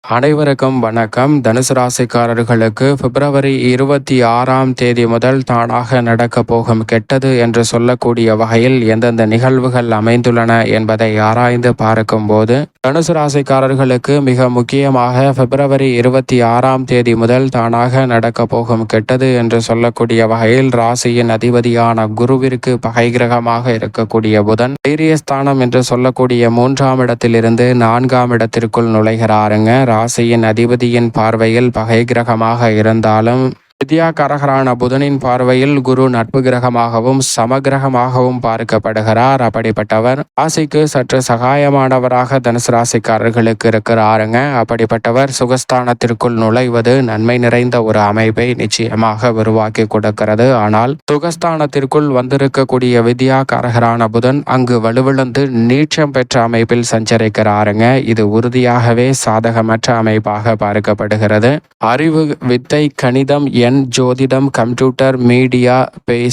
அனைவருக்கும் வணக்கம். தனுசு ராசிக்காரர்களுக்கு பிப்ரவரி 26ஆம் தேதி முதல் தானாக நடக்கப் போகும் கெட்டது என்று சொல்லக்கூடிய வகையில் எந்தெந்த நிகழ்வுகள் அமைந்துள்ளன என்பதை ஆராய்ந்து பார்க்கும்போது, தனுசு ராசிக்காரர்களுக்கு மிக முக்கியமாக பிப்ரவரி 26ஆம் தேதி முதல் தானாக நடக்கப் போகும் கெட்டது என்று சொல்லக்கூடிய வகையில் ராசியின் அதிபதியான குருவிற்கு பகை கிரகமாக இருக்கக்கூடிய புதன் தைரியஸ்தானம் என்று சொல்லக்கூடிய 3ஆம் இடத்திலிருந்து 4ஆம் இடத்திற்குள் நுழைகிறாருங்க. ராசியின் அதிபதியின் பார்வையில் பகை கிரகமாக இருந்தாலும் வித்யாகாரகரான புதனின் பார்வையில் குரு நட்பு கிரகமாகவும் சமகிரகமாகவும் பார்க்கப்படுகிறார். அப்படிப்பட்டவர் ராசிக்கு சற்று சகாயமானவராக தனுசு ராசிக்காரர்களுக்கு இருக்கிறாருங்க. அப்படிப்பட்டவர் சுகஸ்தானத்திற்குள் நுழைவது நன்மை நிறைந்த ஒரு அமைப்பை நிச்சயமாக உருவாக்கி கொடுக்கிறது. ஆனால் சுகஸ்தானத்திற்குள் வந்திருக்கக்கூடிய வித்யாகாரகரான புதன் அங்கு வலுவிழந்து நீட்சம் பெற்ற அமைப்பில் சஞ்சரிக்கிறாருங்க. இது உறுதியாகவே சாதகமற்ற அமைப்பாக பார்க்கப்படுகிறது. அறிவு, வித்தை, கணிதம், ஜோதிடம், கம்ப்யூட்டர், மீடியா,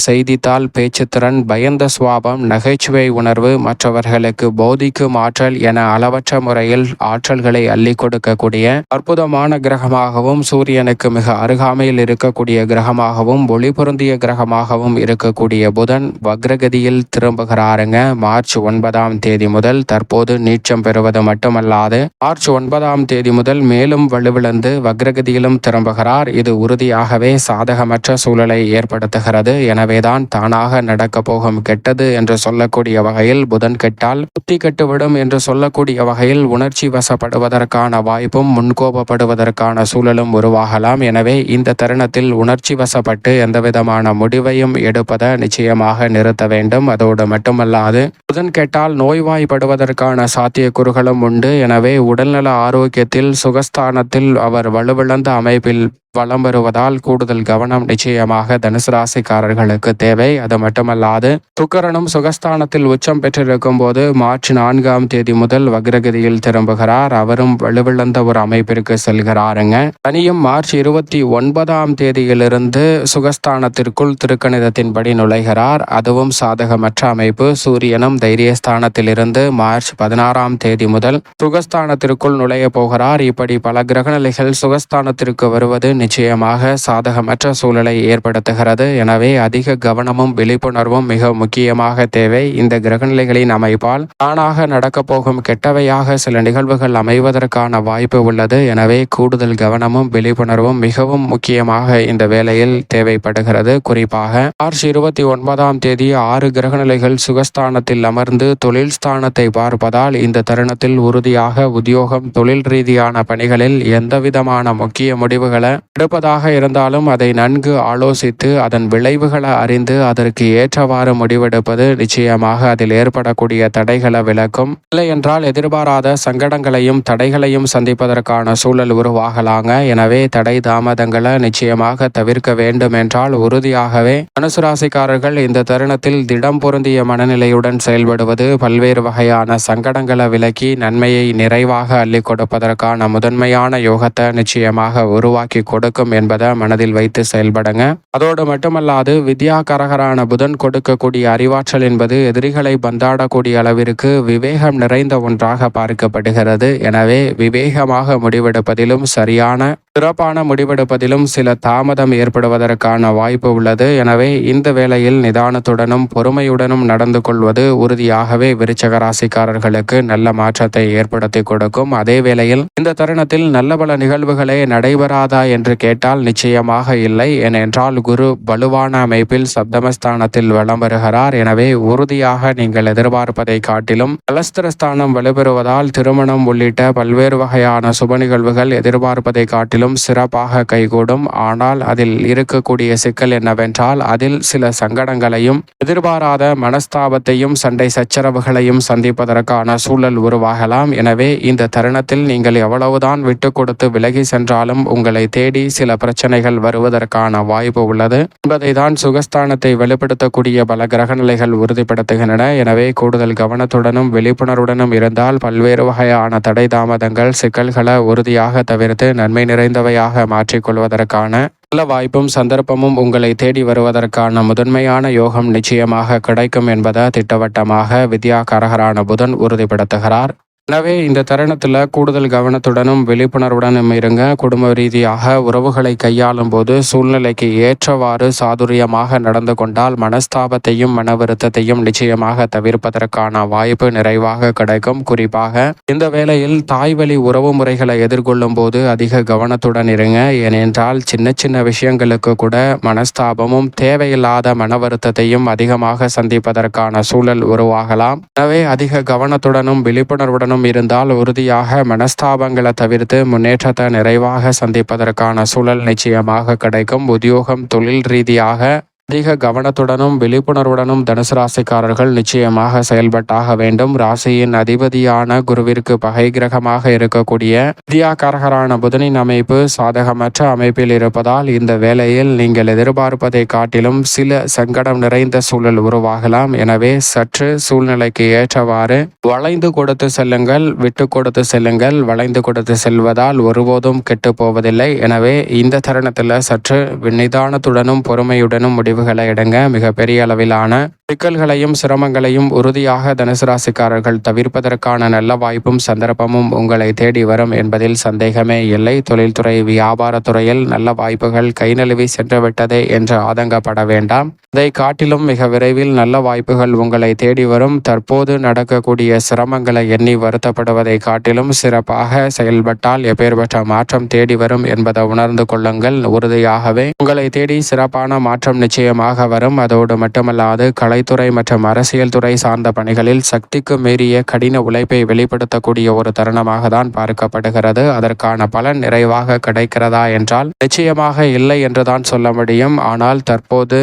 செய்தித்தாள், பேச்சுத்திறன், பயந்த சுவாபம், நகைச்சுவை உணர்வு, மற்றவர்களுக்கு போதிக்கும் ஆற்றல் என அளவற்ற முறையில் ஆற்றல்களை அள்ளி கொடுக்கக்கூடிய அற்புதமான கிரகமாகவும் சூரியனுக்கு மிக அருகாமையில் இருக்கக்கூடிய கிரகமாகவும் ஒளி பொருந்திய கிரகமாகவும் இருக்கக்கூடிய புதன் வக்ரகதியில் திரும்புகிறாருங்க. மார்ச் 9ஆம் தேதி முதல் தற்போது நீச்சம் பெறுவது மட்டுமல்லாது மார்ச் 9ஆம் தேதி முதல் மேலும் வலுவிழந்து வக்ரகதியிலும் திரும்புகிறார். இது உறுதியாகவே சாதகமற்ற சூழலை ஏற்படுத்துகிறது. எனவேதான் தானாக நடக்க போகும் கெட்டது என்று சொல்லக்கூடிய வகையில் புதன் கெட்டால் புத்தி கெட்டுவிடும் என்று சொல்லக்கூடிய வகையில் உணர்ச்சி வசப்படுவதற்கான வாய்ப்பும் முன்கோபப்படுவதற்கான சூழலும் உருவாகலாம். எனவே இந்த தருணத்தில் உணர்ச்சி வசப்பட்டு எந்தவிதமான முடிவையும் எடுப்பதை நிச்சயமாக நிறுத்த வேண்டும். அதோடு மட்டுமல்லாது புதன் கெட்டால் நோய்வாய்ப்படுவதற்கான சாத்தியக்கூறுகளும் உண்டு. எனவே உடல்நல ஆரோக்கியத்தில் சுகஸ்தானத்தில் அவர் வலுவிழந்த அமைப்பில் வலம் வருவதால் கூடுதல் கவனம் நிச்சயமாக தனுசு ராசிக்காரர்களுக்கு தேவை. அது மட்டுமல்லாது சுக்கிரனும் சுகஸ்தானத்தில் உச்சம் பெற்றிருக்கும் போது மார்ச் 4ஆம் தேதி முதல் வக்ரகதியில் திரும்புகிறார். அவரும் வலுவிழந்த ஒரு அமைப்பிற்கு செல்கிறாருங்க. தனியும் மார்ச் 29ஆம் தேதியிலிருந்து சுகஸ்தானத்திற்குள் திருக்கணிதத்தின்படி நுழைகிறார். அதுவும் சாதகமற்ற அமைப்பு. சூரியனும் தைரியஸ்தானத்திலிருந்து மார்ச் 16ஆம் தேதி முதல் சுகஸ்தானத்திற்குள் நுழைய போகிறார். இப்படி பல கிரகநிலைகள் சுகஸ்தானத்திற்கு வருவது நிச்சயமாக சாதகமற்ற சூழலை ஏற்படுத்துகிறது. எனவே அதிக கவனமும் விழிப்புணர்வும் மிக முக்கியமாக தேவை. இந்த கிரகநிலைகளின் அமைப்பால் தானாக நடக்கப் போகும் கெட்டவையாக சில நிகழ்வுகள் அமைவதற்கான வாய்ப்பு உள்ளது. எனவே கூடுதல் கவனமும் விழிப்புணர்வும் மிகவும் முக்கியமாக இந்த வேளையில் தேவைப்படுகிறது. குறிப்பாக மார்ச் 29ஆம் தேதி 6 கிரகநிலைகள் சுகஸ்தானத்தில் அமர்ந்து தொழில் ஸ்தானத்தை பார்ப்பதால் இந்த தருணத்தில் உறுதியாக உத்தியோகம், தொழில் ரீதியான பணிகளில் எந்தவிதமான முக்கிய முடிவுகளை எடுப்பதாக இருந்தாலும் அதை நன்கு ஆலோசித்து அதன் விளைவுகளை அறிந்து அதற்கு ஏற்றவாறு முடிவெடுப்பது நிச்சயமாக அதில் ஏற்படக்கூடிய தடைகளை விளக்கும். இல்லை என்றால் எதிர்பாராத சங்கடங்களையும் தடைகளையும் சந்திப்பதற்கான சூழல் உருவாகலாங்க. எனவே தடை தாமதங்களை நிச்சயமாக தவிர்க்க வேண்டும் என்றால் உறுதியாகவே தனுசு ராசிக்காரர்கள் இந்த தருணத்தில் திடம் பொருந்திய மனநிலையுடன் செயல்படுவது பல்வேறு வகையான சங்கடங்களை விலக்கி நன்மையை நிறைவாக அள்ளி கொடுப்பதற்கான முதன்மையான யோகத்தை நிச்சயமாக உருவாக்கி கொடுக்கும் என்பதை மனதில் வைத்து செயல்படுங்க. அதோடு மட்டுமல்லாது வித்யாகாரகரான புதன் கொடுக்கக்கூடிய அறிவாற்றல் என்பது எதிரிகளை பந்தாடக்கூடிய அளவிற்கு விவேகம் நிறைந்த ஒன்றாக பார்க்கப்படுகிறது. எனவே விவேகமாக முடிவெடுப்பதிலும் சரியான சிறப்பான முடிவெடுப்பதிலும் சில தாமதம் ஏற்படுவதற்கான வாய்ப்பு உள்ளது. எனவே இந்த வேளையில் நிதானத்துடனும் பொறுமையுடனும் நடந்து கொள்வது உறுதியாகவே விருச்சிக ராசிக்காரர்களுக்கு நல்ல மாற்றத்தை ஏற்படுத்தி கொடுக்கும். அதே வேளையில் இந்த தருணத்தில் நல்ல பல நிகழ்வுகளே நடைபெறாதா என்று கேட்டால் நிச்சயமாக இல்லை. ஏனென்றால் குரு வலுவான அமைப்பில் சப்தமஸ்தானத்தில் வலம் வருகிறார். எனவே உறுதியாக நீங்கள் எதிர்பார்ப்பதை காட்டிலும் கலஸ்திரஸ்தானம் வலுப்பெறுவதால் திருமணம் உள்ளிட்ட பல்வேறு வகையான சுப நிகழ்வுகள் எதிர்பார்ப்பதை காட்டிலும் சிறப்பாக கைகூடும். ஆனால் அதில் இருக்கக்கூடிய சிக்கல் என்னவென்றால் அதில் சில சங்கடங்களையும் எதிர்பாராத மனஸ்தாபத்தையும் சண்டை சச்சரவுகளையும் சந்திப்பதற்கான சூழல் உருவாகலாம். எனவே இந்த தருணத்தில் நீங்கள் எவ்வளவுதான் விட்டு கொடுத்து விலகி சென்றாலும் உங்களை தேடி சில பிரச்சனைகள் வருவதற்கான வாய்ப்பு உள்ளது என்பதை தான் சுகஸ்தானத்தை வெளிப்படுத்தக்கூடிய பல கிரகநிலைகள் உறுதிப்படுத்துகின்றன. எனவே கூடுதல் கவனத்துடனும் விழிப்புணர்வுடனும் இருந்தால் பல்வேறு வகையான தடை தாமதங்கள் சிக்கல்களை உறுதியாக தவிர்த்து நன்மை நிறைந்தவையாக மாற்றிக்கொள்வதற்கான நல்ல வாய்ப்பும் சந்தர்ப்பமும் உங்களை தேடி வருவதற்கான முதன்மையான யோகம் நிச்சயமாக கிடைக்கும் என்பதை திட்டவட்டமாக வித்யாகாரகரான புதன் உறுதிப்படுத்துகிறார். எனவே இந்த தருணத்துல கூடுதல் கவனத்துடனும் விழிப்புணர்வுடனும் இருங்க. குடும்ப ரீதியாக உறவுகளை கையாளும் போது சூழ்நிலைக்கு ஏற்றவாறு சாதுரியமாக நடந்து கொண்டால் மனஸ்தாபத்தையும் மன வருத்தத்தையும் நிச்சயமாக தவிர்ப்பதற்கான வாய்ப்பு நிறைவாக கிடைக்கும். குறிப்பாக இந்த வேளையில் தாய்வழி உறவு முறைகளை எதிர்கொள்ளும் போது அதிக கவனத்துடன் இருங்க. ஏனென்றால் சின்ன சின்ன விஷயங்களுக்கு கூட மனஸ்தாபமும் தேவையில்லாத மன வருத்தத்தையும் அதிகமாக சந்திப்பதற்கான சூழல் உருவாகலாம். எனவே அதிக கவனத்துடனும் விழிப்புணர்வுடனும் இருந்தால் உறுதியாக மனஸ்தாபங்களை தவிர்த்து முன்னேற்றத்தை நிறைவாக சந்திப்பதற்கான சூழல் நிச்சயமாக கிடைக்கும். உத்தியோகம், தொழில் ரீதியாக அதிக கவனத்துடனும் விழிப்புணர்வுடனும் தனுசு ராசிக்காரர்கள் நிச்சயமாக செயல்பட்டாக வேண்டும். ராசியின் அதிபதியான குருவிற்கு பகை கிரகமாக இருக்கக்கூடிய வித்யாகாரகரான புதனின் அமைப்பு சாதகமற்ற அமைப்பில் இருப்பதால் இந்த வேளையில் நீங்கள் எதிர்பார்ப்பதை காட்டிலும் சில சங்கடம் நிறைந்த சூழல் உருவாகலாம். எனவே சற்று சூழ்நிலைக்கு ஏற்றவாறு வளைந்து கொடுத்து செல்லுங்கள், விட்டு கொடுத்து செல்லுங்கள். வளைந்து கொடுத்து செல்வதால் ஒருபோதும் கெட்டு போவதில்லை. எனவே இந்த தருணத்தில் சற்று நிதானத்துடனும் பொறுமையுடனும் முடிவுகளை எடுங்க. மிக பெரிய அளவிலான சிக்கல்களையும் சிரமங்களையும் உறுதியாக தனுசு ராசிக்காரர்கள் தவிர்ப்பதற்கான நல்ல வாய்ப்பும் சந்தர்ப்பமும் உங்களை தேடி வரும் என்பதில் சந்தேகமே இல்லை. தொழில்துறை, வியாபாரத்துறையில் நல்ல வாய்ப்புகள் கை நழுவி சென்றுவிட்டதே என்று ஆதங்கப்பட வேண்டாம். இதை காட்டிலும் மிக விரைவில் நல்ல வாய்ப்புகள் உங்களை தேடி வரும். தற்போது நடக்கக்கூடிய சிரமங்களை எண்ணி வருத்தப்படுவதை காட்டிலும் சிறப்பாக செயல்பட்டால் எப்பேற்பட்ட மாற்றம் தேடி வரும் என்பதை உணர்ந்து கொள்ளுங்கள். உறுதியாகவே உங்களை தேடி சிறப்பான மாற்றம் நிச்சயமாக வரும். அதோடு மட்டுமல்லாது கலைத்துறை மற்றும் அரசியல் துறை சார்ந்த பணிகளில் சக்திக்கு மீறிய கடின உழைப்பை வெளிப்படுத்தக்கூடிய ஒரு தருணமாக தான் பார்க்கப்படுகிறது. அதற்கான பலன் நிறைவாக கிடைக்கிறதா என்றால் நிச்சயமாக இல்லை என்றுதான் சொல்ல முடியும். ஆனால் தற்போது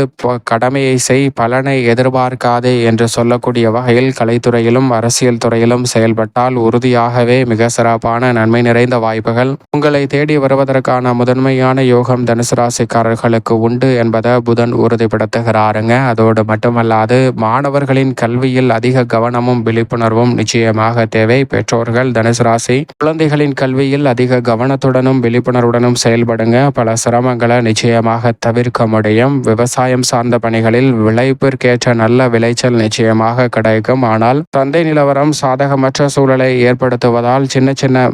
கடமையை செய், பலனை எதிர்பார்க்காதே என்று சொல்லக்கூடிய வகையில் கலைத்துறையிலும் அரசியல் துறையிலும் செயல்பட்டால் உறுதியாகவே மிக சிறப்பான நன்மை நிறைந்த வாய்ப்புகள் உங்களை தேடி வருவதற்கான முதன்மையான யோகம் தனுசு ராசிக்காரர்களுக்கு உண்டு என்பதை புதன் உறுதிப்படுத்துகிறாருங்க. அதோடு மட்டுமல்லாது மாணவர்களின் கல்வியில் அதிக கவனமும் விழிப்புணர்வும் நிச்சயமாக தேவை. பெற்றோர்கள் தனுசு ராசி குழந்தைகளின் கல்வியில் அதிக கவனத்துடனும் விழிப்புணர்வுடனும் செயல்படுங்க. பல சிரமங்களை நிச்சயமாக தவிர்க்க முடியும். விவசாயம் சார்ந்த பணிகளில் விளைப்பிற்கேற்ற நல்ல விளைச்சல் நிச்சயமாக கிடைக்கும். ஆனால் சந்தை நிலவரம் சாதகமற்ற சூழலை ஏற்படுத்துவதால் சின்ன சின்ன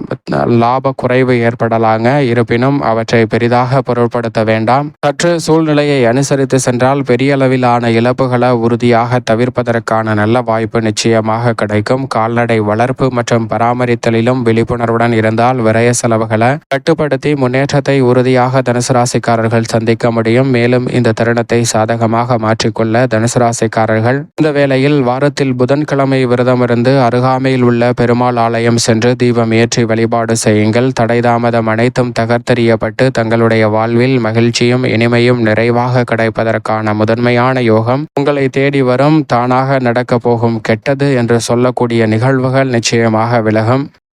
லாப குறைவு ஏற்படலாங்க. இருப்பினும் அவற்றை பெரிதாக பொருட்படுத்த வேண்டாம். சற்று சூழ்நிலையை அனுசரித்து சென்றால் பெரிய அளவிலான இழப்புகளை உறுதியாக தவிர்ப்பதற்கான நல்ல வாய்ப்பு நிச்சயமாக கிடைக்கும். கால்நடை வளர்ப்பு மற்றும் பராமரித்தலிலும் விழிப்புணர்வுடன் இருந்தால் விரய செலவுகளை கட்டுப்படுத்தி முன்னேற்றத்தை உறுதியாக தனுசு ராசிக்காரர்கள் சந்திக்க முடியும். மேலும் இந்த தருணத்தை சாதகமாக மாற்றிக்கொள்ள தனுசு ராசிக்காரர்கள் இந்த வேளையில் வாரத்தில் புதன்கிழமை விரதமிருந்து அருகாமையில் உள்ள பெருமாள் ஆலயம் சென்று தீபம் ஏற்றி வழிபாடு செய்யுங்கள். தடைதாமதம் அனைத்தும் தகர்த்தெறியப்பட்டு தங்களுடைய வாழ்வில் மகிழ்ச்சியும் இனிமையும் நிறைவாக கிடைப்பதற்கான முதன்மையான யோகம் உங்களை தேடி வரும். தானாக நடக்க போகும் கெட்டது என்று சொல்லக்கூடிய நிகழ்வுகள் நிச்சயமாக விலகும்.